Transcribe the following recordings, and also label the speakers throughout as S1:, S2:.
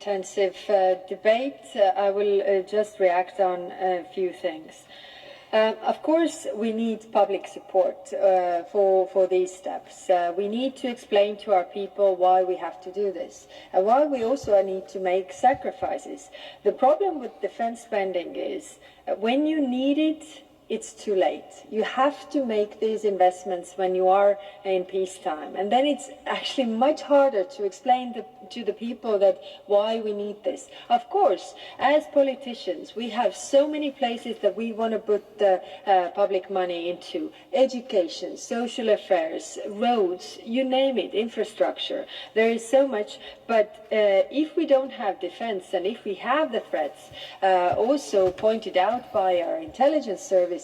S1: intensive debate. I will just react on a few things. Of course, we need public support for these steps. We need to explain to our people why we have to do this, and why we also need to make sacrifices. The problem with defense spending is when you need it, it's too late. You have to make these investments when you are in peacetime. And then it's actually much harder to explain to the people that why we need this. Of course, as politicians, we have so many places that we want to put the public money into. Education, social affairs, roads, you name it, infrastructure. There is so much. But if we don't have defense, and if we have the threats also pointed out by our intelligence services,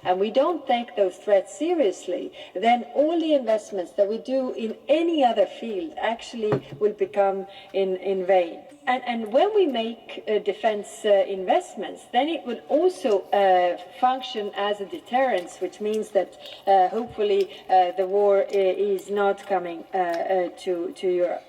S1: and we don't take those threats seriously, then all the investments that we do in any other field actually will become in vain. And when we make defense investments, then it will also function as a deterrence, which means that hopefully the war is not coming to Europe.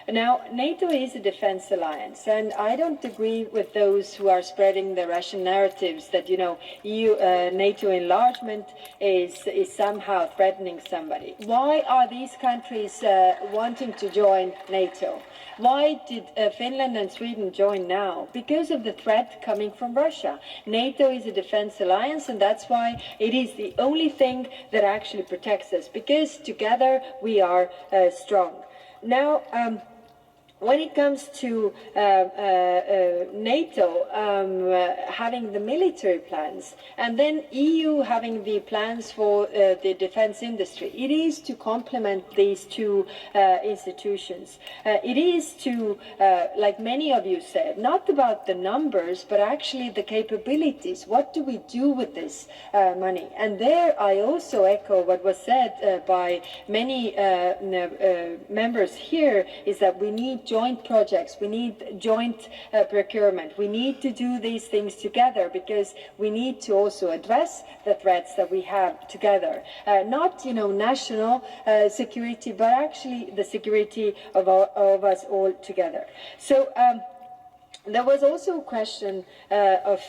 S1: Now, NATO is a defense alliance, and I don't agree with those who are spreading the Russian narratives that, NATO enlargement is somehow threatening somebody. Why are these countries wanting to join NATO? Why did Finland and Sweden join now? Because of the threat coming from Russia. NATO is a defense alliance, and that's why it is the only thing that actually protects us, because together we are strong. Now, when it comes to NATO having the military plans, and then EU having the plans for the defense industry, it is to complement these two institutions. It is to, like many of you said, not about the numbers, but actually the capabilities. What do we do with this money? And there I also echo what was said by many members here, is that we need joint projects, we need joint procurement. We need to do these things together, because we need to also address the threats that we have together. Not, national security, but actually the security of us all together. So there was also a question of,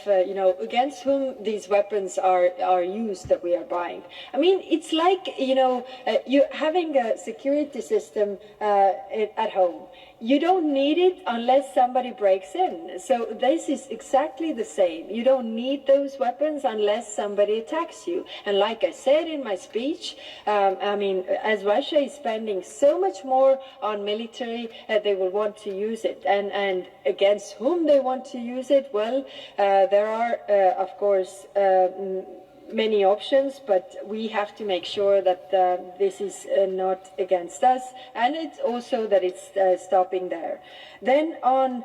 S1: against whom these weapons are used that we are buying. I mean, it's like, you having a security system at home. You don't need it unless somebody breaks in. So this is exactly the same. You don't need those weapons unless somebody attacks you. And like I said in my speech, as Russia is spending so much more on military, they will want to use it. And against whom they want to use it, well, there are, of course, many options, but we have to make sure that this is not against us, and it's also that it's stopping there. Then on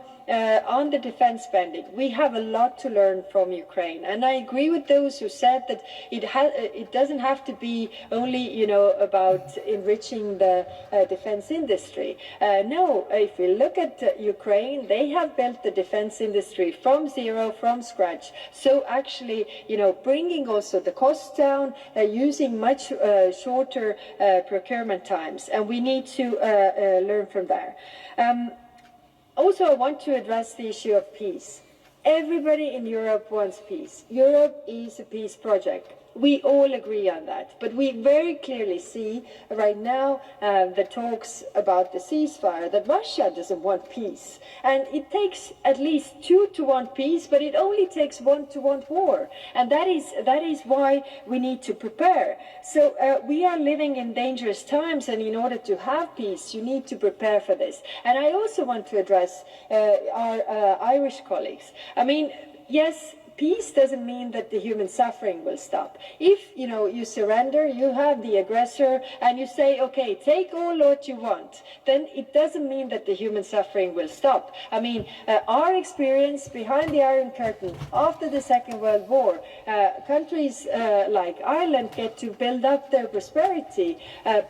S1: the defense spending, we have a lot to learn from Ukraine, and I agree with those who said that it doesn't have to be only about enriching the defense industry. No, if we look at Ukraine, they have built the defense industry from zero, from scratch. So actually, bringing also the costs down, using much shorter procurement times, and we need to learn from there. Also, I want to address the issue of peace. Everybody in Europe wants peace. Europe is a peace project. We all agree on that, but we very clearly see right now the talks about the ceasefire that Russia doesn't want peace, and it takes at least 2 to want peace, but it only takes 1 to want war, and that is why we need to prepare. So we are living in dangerous times, and in order to have peace, you need to prepare for this. And I also want to address our Irish colleagues. I mean, yes. Peace doesn't mean that the human suffering will stop. If you surrender, you have the aggressor, and you say, okay, take all what you want, then it doesn't mean that the human suffering will stop. I mean, our experience behind the Iron Curtain after the Second World War, countries like Ireland get to build up their prosperity,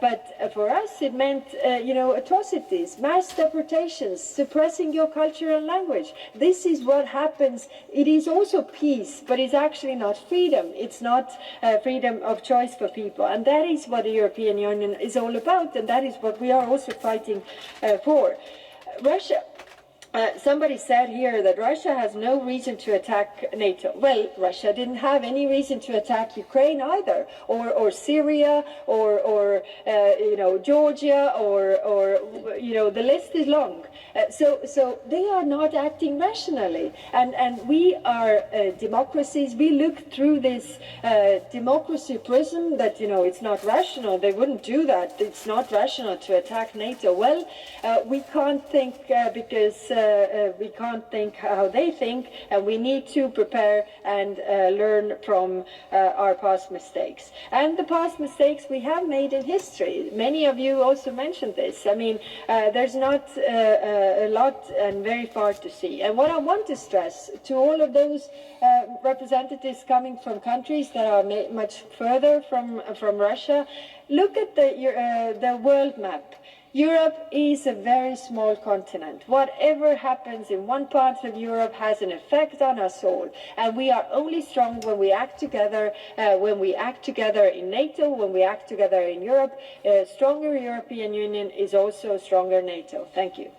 S1: but for us it meant, atrocities, mass deportations, suppressing your culture and language. This is what happens. It is also peace, but it's actually not freedom. It's not freedom of choice for people. And that is what the European Union is all about, and that is what we are also fighting for. Russia Somebody said here that Russia has no reason to attack NATO. Well, Russia didn't have any reason to attack Ukraine either, or Syria, or Georgia, or the list is long. So they are not acting rationally, and we are democracies. We look through this democracy prism that it's not rational. They wouldn't do that. It's not rational to attack NATO. Well, we can't think because we can't think how they think, and we need to prepare and learn from our past mistakes. And the past mistakes we have made in history. Many of you also mentioned this. I mean, there's not a lot and very far to see. And what I want to stress to all of those representatives coming from countries that are much further from Russia, look at the world map. Europe is a very small continent. Whatever happens in one part of Europe has an effect on us all. And we are only strong when we act together, in NATO, when we act together in Europe. A stronger European Union is also a stronger NATO. Thank you.